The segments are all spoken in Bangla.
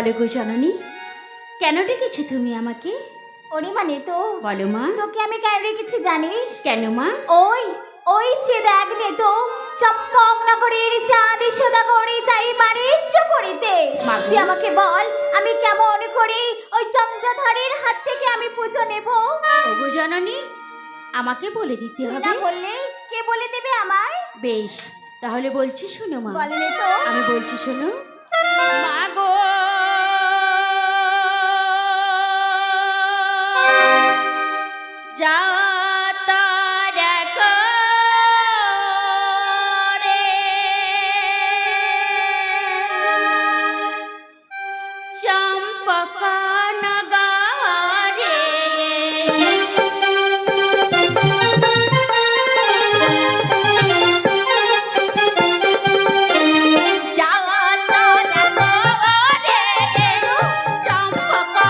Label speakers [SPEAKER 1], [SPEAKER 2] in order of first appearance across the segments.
[SPEAKER 1] বলো গো জননী, কেন ডেকেছো তুমি আমাকে?
[SPEAKER 2] ওরে মানে তো
[SPEAKER 1] বলো মা।
[SPEAKER 2] তোকে আমি কেন রেখেছি জানিস?
[SPEAKER 1] কেন মা?
[SPEAKER 2] ওই ওই যে দেখ নে তো চম্পক নগরের চাঁদ সদাগরে চাই বাণিজ্য করিতে। তুই আমাকে বল আমি কেমন করে ওই চন্দ্রধরের হাত থেকে আমি পুজো নেব?
[SPEAKER 1] ওগো জননী, আমাকে বলে দিতে
[SPEAKER 2] তুই
[SPEAKER 1] হবে।
[SPEAKER 2] না বললে কে বলে দেবে আমায়?
[SPEAKER 1] বেশ, তাহলে বলছি শোনো মা।
[SPEAKER 2] বল নে তো।
[SPEAKER 1] আমি বলছি শোনো। মা গো, যা তারা করে চম্পকা নগরে, যা তারা করে চম্পকা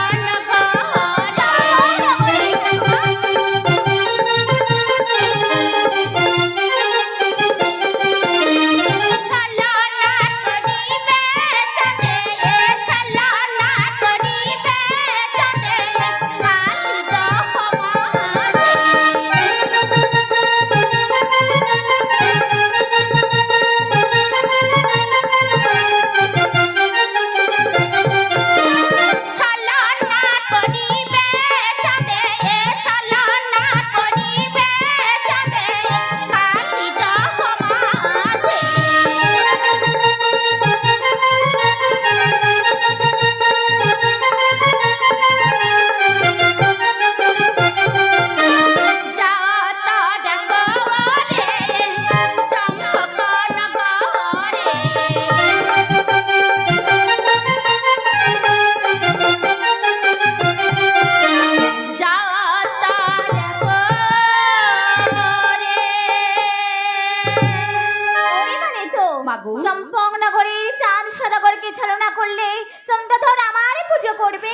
[SPEAKER 2] চম্পক নগরের চাঁদ সদাগরকে ছলনা করলে চন্দ্রধর আমার পুজো করবে।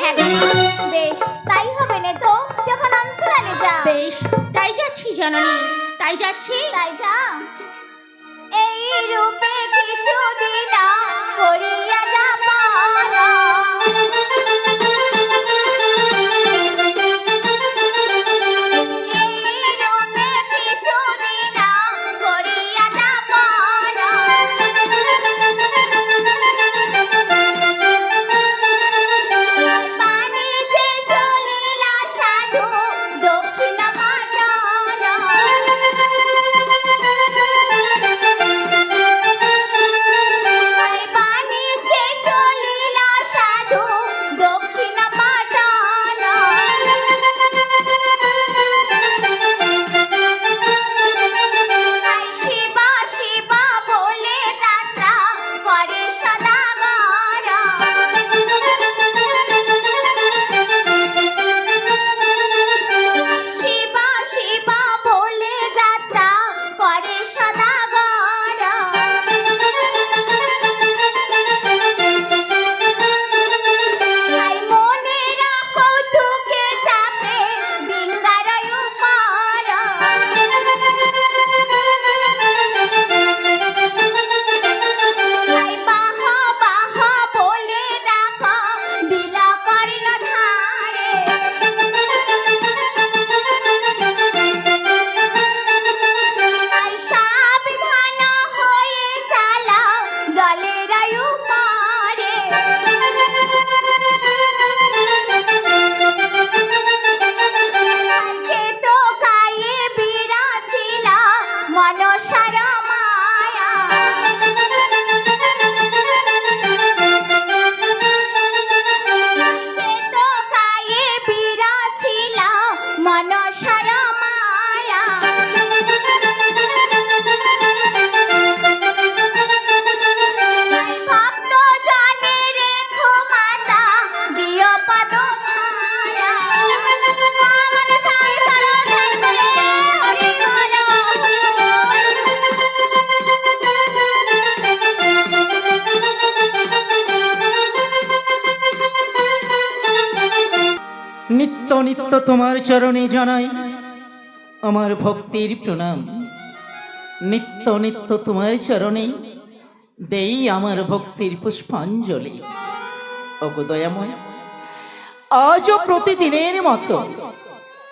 [SPEAKER 2] বেশ তাই হবে না তো, যখন অন্তরালে যা।
[SPEAKER 1] বেশ, তাই যাচ্ছি জননী, তাই যাচ্ছি।
[SPEAKER 2] তাই যা। এই রূপে কিছুদিন করিয়া যা পারা,
[SPEAKER 3] নিত্য নিত্য তোমার চরণে জানাই আমার ভক্তির প্রণাম। নিত্য নিত্য তোমার চরণে দেই আমার ভক্তির পুষ্পাঞ্জলি। ওগো দয়াময়, আজও প্রতিদিনের মতো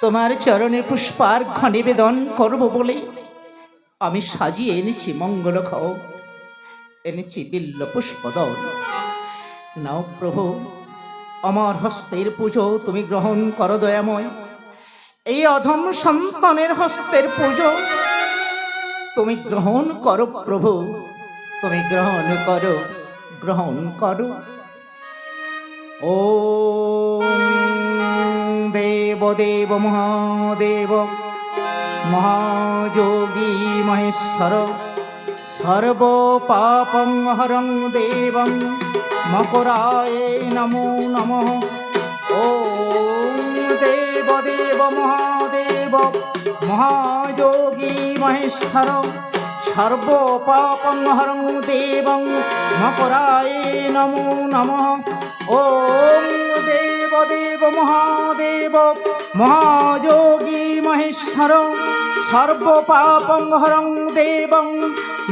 [SPEAKER 3] তোমার চরণে পুষ্পার্ঘ্য নিবেদন করব বলে আমি সাজিয়ে এনেছি মঙ্গল খাও, এনেছি বিল্ল পুষ্পদল। নাও প্রভু, আমার হস্তের পুজো তুমি গ্রহণ করো দয়াময়। এই অধম সন্তানের হস্তের পুজো তুমি গ্রহণ করো প্রভু, তুমি গ্রহণ করো, গ্রহণ করো। ও দেব দেব মহাদেব মহাযোগী মহেশ্বর সর্ব পাপং হরং দেবং মকরায় নমো নমঃ। ওম দেব দেব মহাদেব মহাযোগী মহেশ্বর সর্ব পাপং হরং দেবং মকরায় নমো নমঃ। ওম দেব দেব মহাদেব মহাযোগী মহেশ্বর সর্ব পাপং হরং দেবং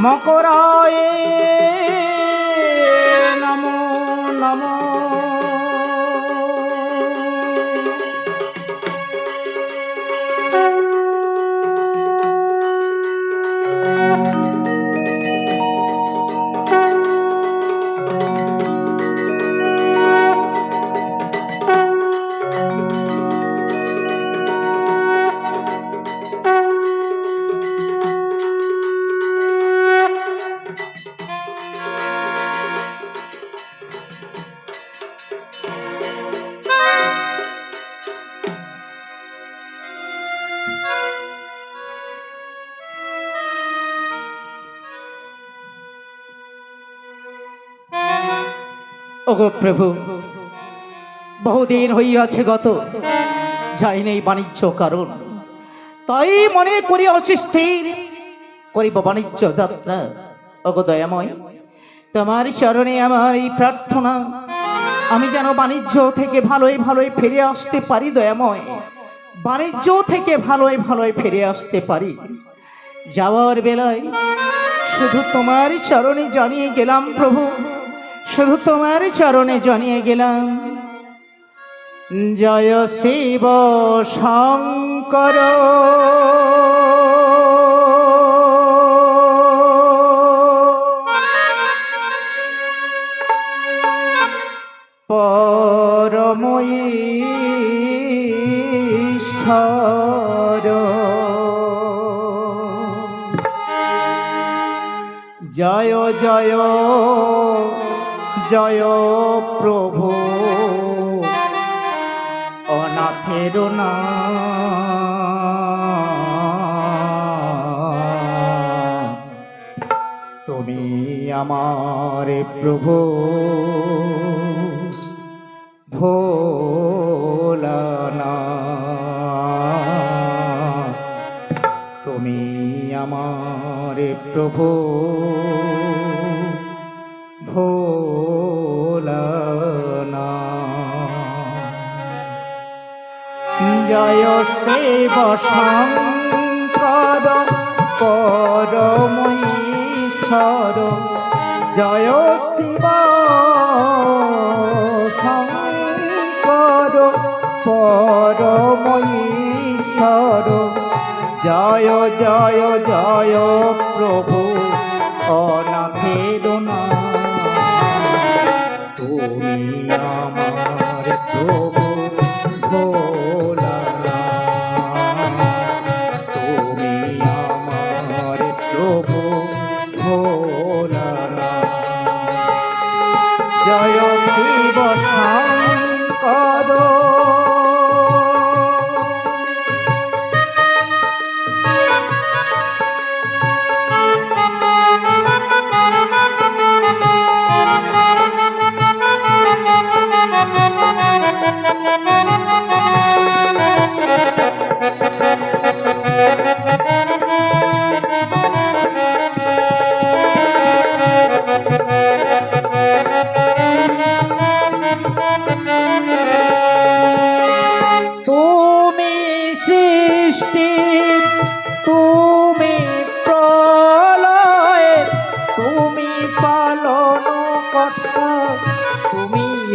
[SPEAKER 3] মকরায় নমো নমঃ। ওগো প্রভু, বহুদিন হইয়াছে গত, যাই নেই বাণিজ্য কারণ, তাই মনে করি অস্থির করিব বাণিজ্য যাত্রা। ওগো দয়াময়, তোমার চরণে আমার এই প্রার্থনা, আমি যেন বাণিজ্য থেকে ভালোই ভালোই ফিরে আসতে পারি দয়াময়, বাণিজ্য থেকে ভালোই ভালোই ফিরে আসতে পারি। যাওয়ার বেলায় শুধু তোমার চরণে জানিয়ে গেলাম প্রভু, শুধু তোমার চরণে জানিয়ে গেলাম, জয় শিব শঙ্কর পরমঈশ্বর, জয় জয় জয় প্রভু অনাথের না তুমি আমার প্রভু ভোলানা, তুমি আমার প্রভু ভোলানা। জয় শিব শঙ্কর পরমঈশ্বর, জয় শিব শঙ্কর পরমঈশ্বর, জয় জয় জয় প্রভু অনাথের না, তুমি আমার প্রভু ভোলানা, তুমি আমার প্রভু ভোলানা। জয় শিব শঙ্কর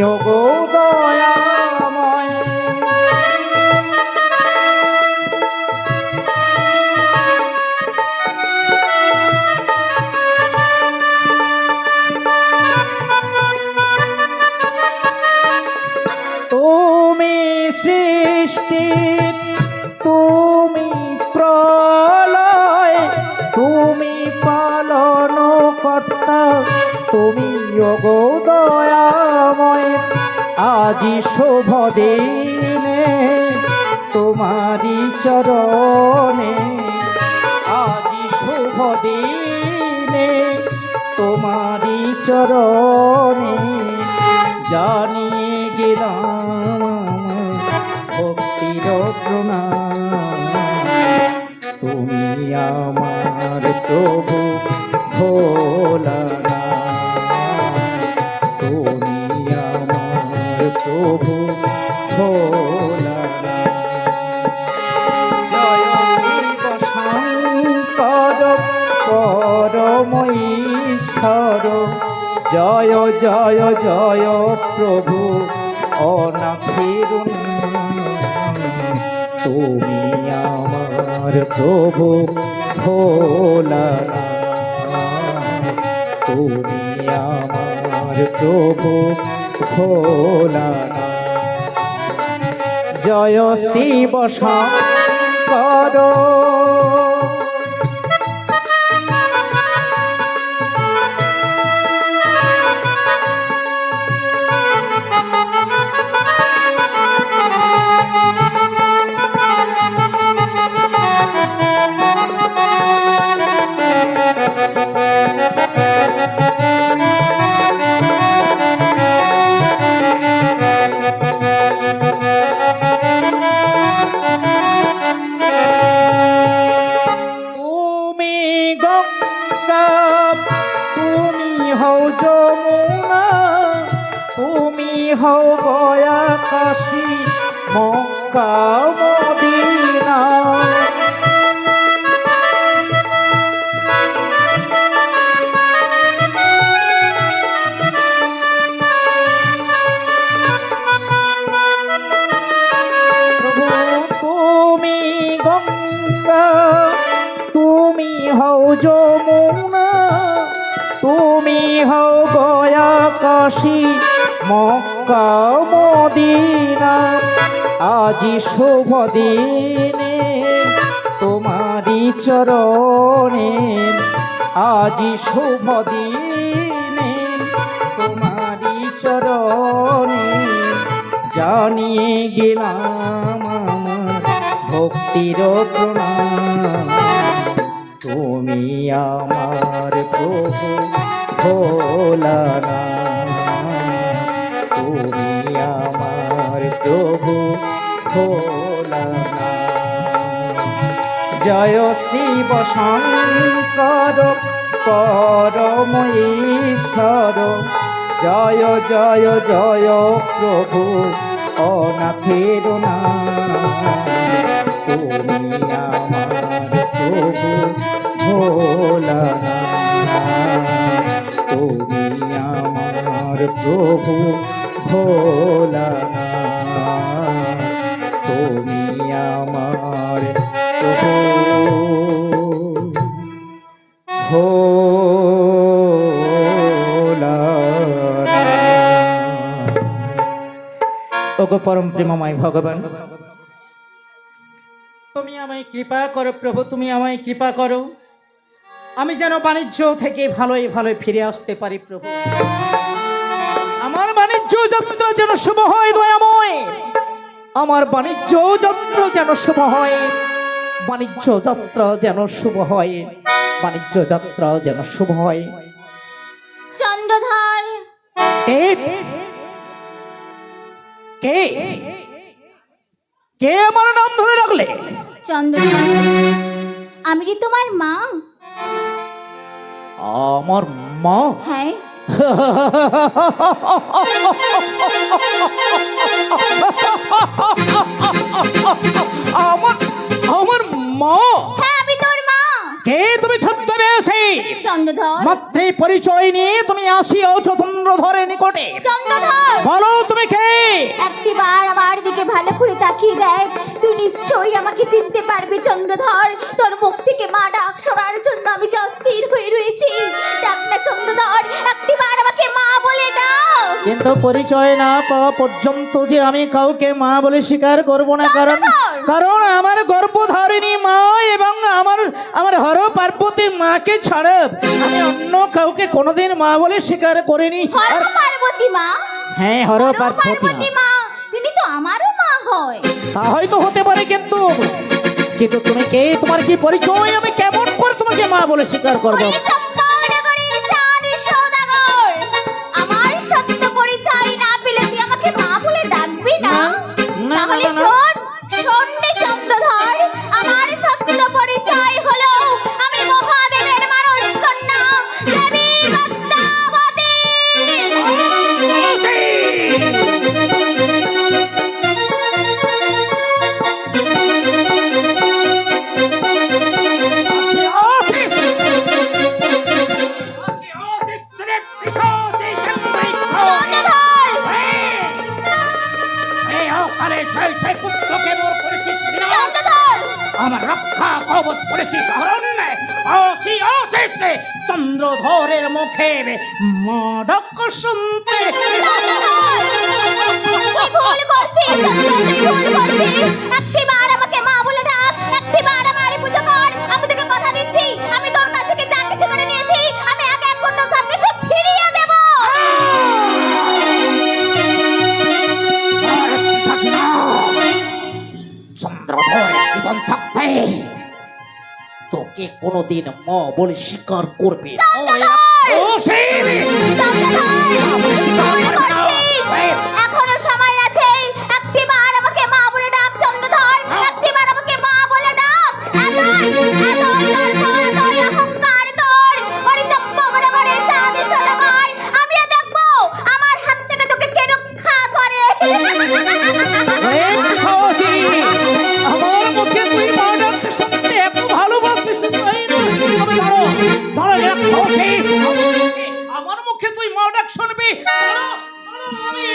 [SPEAKER 3] ওগো দয়াময়। তুমি সৃষ্টি, তুমি প্রলয়, তুমি পালন কর্তা, তুমি ওগো দয়াময়। আজি শুভ দিনে তোমারি চরণে, আজি শুভ দিনে তোমারি চরণে জানিয়ে গেলাম ভক্তির প্রণাম। তুমি আমার প্রভু ভোলানাথ, তুমি আমার প্রভু ভোলানাথ। জয় শিব শঙ্কর পরম ঈশ্বর, জয় জয় জয় প্রভু অনাথের নাথ। তুমি আমার প্রভু ভোলানাথ, তুমি আমার প্রভু ভোলানাথ। জয় শিব শঙ্কর হও গয়া কাশী মক্কা মদিনা। প্রভু তুমি গঙ্গা, তুমি হও যমুনা, তুমি হও গয়া কাশী মক্কা মদিনা। আজি শুভ দিনে তোমারি চরণে, আজি শুভ দিনে তোমারি চরণে জানিয়ে গেলাম আমার ভক্তির প্রণাম। তুমি আমার প্রভু ভোলানাথ, তুমি আমার প্রভু ভোলানাথ। জয় শিব শঙ্কর পরম ঈশ্বর, জয় জয় জয় প্রভু অনাথের নাথ। তুমি আমার প্রভু ভোলানাথ, তুমি আমার প্রভু ভোলানাথ, তুমি আমার প্রভু ভোলানাথ। ওগো পরম প্রেমময় ভগবান, তুমি আমায় কৃপা করো প্রভু, তুমি আমায় কৃপা করো, আমি যেন বাণিজ্য থেকে ভালোই ভালোই ফিরে আসতে পারি প্রভু। আমার বাণিজ্য যাত্রা যেন শুভ হয় দয়াময়, আমার বাণিজ্য যাত্রা যেন শুভ হয়, বাণিজ্য যাত্রা যেন শুভ হয়, বাণিজ্য যাত্রা যেন শুভ হয়।
[SPEAKER 2] চন্দ্রধর
[SPEAKER 3] কে কে কে আমার নাম ধরে রাখলে?
[SPEAKER 2] চন্দ্রধর, আমি কি তোমার মা?
[SPEAKER 3] আমার মা?
[SPEAKER 2] হ্যাঁ।
[SPEAKER 3] আমার আমার মা?
[SPEAKER 2] হ্যাঁ, আমি তোর মা।
[SPEAKER 3] কে তুমি ছদ্মবেশে
[SPEAKER 2] চন্দ্রধর
[SPEAKER 3] মাত্রে পরিচয় নিয়ে তুমি আসিয়াছো চন্দ্রধরের নিকটে।
[SPEAKER 2] চন্দ্রধর
[SPEAKER 3] বলো তুমি কে?
[SPEAKER 2] একটিবার আমার দিকে ভালো করে তাকিয়ে দেখ, তুই নিশ্চয়ই আমাকে চিনতে পারবি চন্দ্রধর। তোর মুখ থেকে মা ডাক শোনার জন্য আমি যে অস্থির হয়ে রয়েছি। ডাক না চন্দ্রধর, একটিবার আমাকে মা বলে ডাক।
[SPEAKER 3] কিন্তু পরিচয় না পাওয়া পর্যন্ত যে আমি কাউকে মা বলে স্বীকার করব না, কারণ কারণ আমার গর্ভধারিণী মা এবং আমার হর পার্বতী মাকে ছাড়া আমি অন্য কাউকে কোনোদিন মা বলে স্বীকার করিনি।
[SPEAKER 2] হর পার্বতী মা?
[SPEAKER 3] হ্যাঁ, হর পার্বতী
[SPEAKER 2] পার্বতী মা, তিনি তো আমারও মা হয়।
[SPEAKER 3] তা হয়তো হতে পারে, কিন্তু কিন্তু তুমি কে? তোমার কি পরিচয়? আমি কেমন করে তোমাকে মা বলে স্বীকার করবো?
[SPEAKER 2] ওরে চম্পকনগরের চাঁদের সওদাগর, আমার সত্য পরিচয় না পেলে তুই আমাকে মা বলে ডাকবি না?
[SPEAKER 3] না,
[SPEAKER 2] তাহলে
[SPEAKER 3] না, না।
[SPEAKER 2] শোন, শোন রে চন্দ্রধর, আমার সত্য পরিচয় হলো আমি মহাদেবের মানুষ কন্যা দেবী পদ্মাবতী।
[SPEAKER 4] আমার রক্ষা কবচ করেছি
[SPEAKER 3] চন্দ্রধরের মুখে মা ডাক শুনতে।
[SPEAKER 2] তুই ভুল করছিস চন্দ্র, তুই ভুল করছিস। একটিবার আমাকে মা বলে ডাক, একটিবার আমার পুজো কর। আমি তোকে কথা দিচ্ছি, আমি তোর কাছ থেকে যা কিছু করে নিয়েছি আমি এক এক করে তোর সব কিছু ফিরিয়ে দেব।
[SPEAKER 4] চন্দ্রধরের জীবন থাকতে
[SPEAKER 3] তোকে কোনোদিন মা বলে স্বীকার করবে না।
[SPEAKER 2] এখনো সময় আছে, একটিবার আমাকে মা বলে ডাক চন্দ্রধর, একটিবার আমাকে মা বলে ডাক। অহংকার তোর, ওরে চম্পকনগরের চাঁদের সওদাগর, আমিও দেখবো আমার হাত থেকে তোকে কে রক্ষা করে।
[SPEAKER 3] আমার মুখে তুই মা ডাক শুনতে এত ভালোবাসিস, তাই না? তবে ধরো, ধরো এক খাওয়াছি। আমার মুখে তুই মা ডাক শুনবি?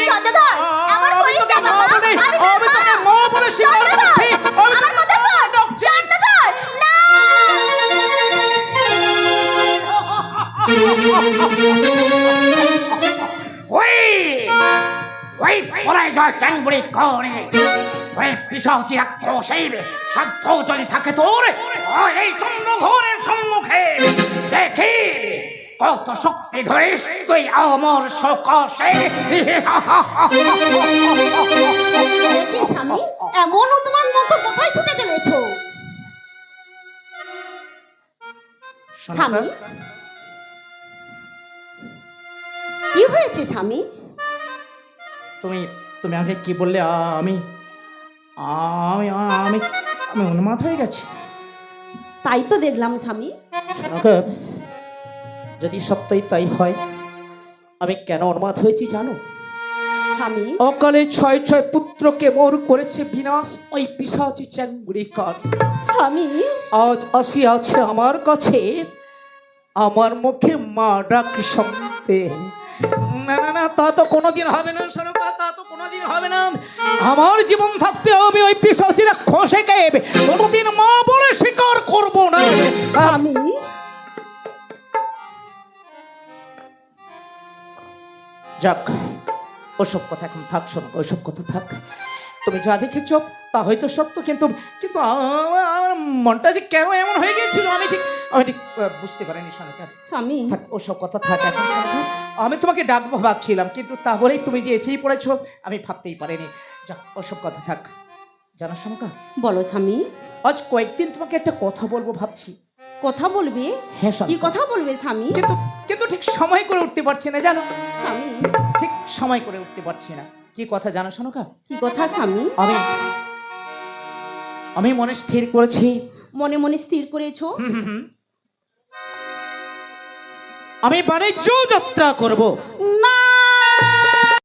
[SPEAKER 2] চন্দ্রধর, আমার করিস না বাবা, আমি তোর মা।
[SPEAKER 3] মা বলে স্বীকার করছি।
[SPEAKER 2] আমার কথা শোন চন্দ্রধর, না।
[SPEAKER 4] ওই বলে যায় চাংবুড়ি করে ওই পিশাচি রাক্ষসের সাধ্য যদি থাকে তোর এই চন্দ্রধরের সম্মুখে দেখি কত শক্তি ধরিস তুই অমর সকাশে।
[SPEAKER 2] স্বামী, এমনও তোমার মতো কোথায় ছুটে চলেছো? স্বামী, কি হয়েছে স্বামী?
[SPEAKER 3] তুমি তুমি আমাকে কি বললে? আমি আমি আমি আমি উন্মাদ হয়ে গেছি।
[SPEAKER 2] তাই তো দেখলাম স্বামী।
[SPEAKER 3] শোনকর, যদি সত্যই তাই হয়, আমি কেন উন্মাদ হয়েছি জানো?
[SPEAKER 2] স্বামী,
[SPEAKER 3] অকালে ছয় ছয় পুত্রকে মোর করেছে বিনাশ ওই পিশাচি চ্যাংবুড়ি কান।
[SPEAKER 2] স্বামী,
[SPEAKER 3] আজ আসিয়াছে আমার কাছে আমার মুখে মা ডাক শুনতে। না না না, তা তো কোনোদিন হবে না শোনকা, তা তো কোনোদিন হবে না। আমার জীবন থাকতে আমি ওই পিশাচিরা খসেকে কোনোদিন মা বলে স্বীকার করব না।
[SPEAKER 2] স্বামী,
[SPEAKER 3] যাক, ওসব কথা এখন থাক। শোনো, ওইসব কথা থাক। তুমি যা দেখেছ তা হয়তো সত্য, কিন্তু কিন্তু আমার মনটা যে কেন এমন হয়ে গিয়েছিল আমি ঠিক বুঝতে পারিনি শোনকা।
[SPEAKER 2] স্বামী,
[SPEAKER 3] থাক, ওসব কথা থাক এখন। আমি তোমাকে ডাকবো ভাবছিলাম, কিন্তু তাহলেই তুমি যে এসেই পড়েছ আমি ভাবতেই পারিনি। যাক, ওসব কথা থাক। জানো শোনকা,
[SPEAKER 2] বলো স্বামী।
[SPEAKER 3] আজ কয়েকদিন তোমাকে একটা কথা বলবো ভাবছি।
[SPEAKER 2] কথা বলবে?
[SPEAKER 3] হ্যাঁ
[SPEAKER 2] কি কথা বলবে স্বামী?
[SPEAKER 3] কিন্তু কিন্তু ঠিক সময় করে উঠতে পারছি না জানো।
[SPEAKER 2] স্বামী,
[SPEAKER 3] ঠিক সময় করে উঠতে পারছি না। কি কথা জানো শোনকা?
[SPEAKER 2] কি কথা স্বামী?
[SPEAKER 3] আমি মনে স্থির করেছি।
[SPEAKER 2] মনে মনে স্থির করেছো?
[SPEAKER 3] আমি বাণিজ্য যাত্রা করব।
[SPEAKER 2] না